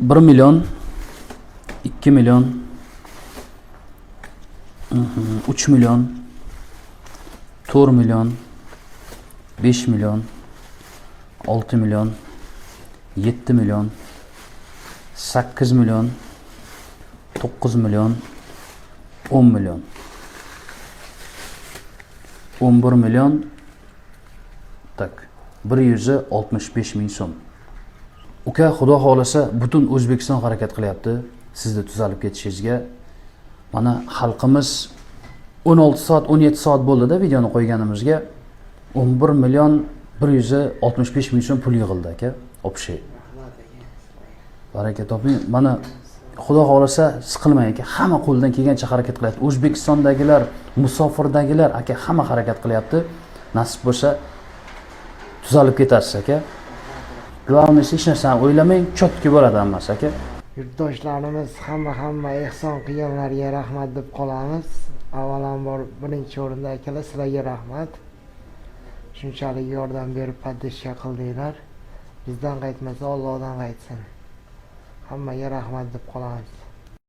1 million, 2 million, 3 million, 4 million, 5 million, 6 million, 7 million, 8 million, 9 million, 10 million, 11 million, tak, 165 ming so'm. Uka, xudo xolasa butun O'zbekiston harakat qilyapti sizni tuzalib ketishingizga. Mana xalqimiz 16 soat, 17 soat bo'ldi-da videoni qo'yganimizga 11 million 165 ming so'm pul yig'ildi aka. Obshay. Baraka toping. Mana xudo xolasa siqilmang aka. Hamma qo'ldan kelgancha harakat qilyapti. O'zbekistondagilar, musofirdagilar aka hamma harakat qilyapti. Nasib bo'lsa tuzalib ketasiz aka. Glavomiy hech narsani o'ylamang, chotki bo'ladi hammasi aka. Yurtdoshlarimiz hamma ehson qilganlarga rahmat deb qolamiz. Avvalambor birinchi o'rinda akalar sizlarga rahmat. Shunchalik yordam berib podдержка qildinglar. Bizdan qaytmasa Allohdan qaytsin. Hammaga rahmat deb qolamiz.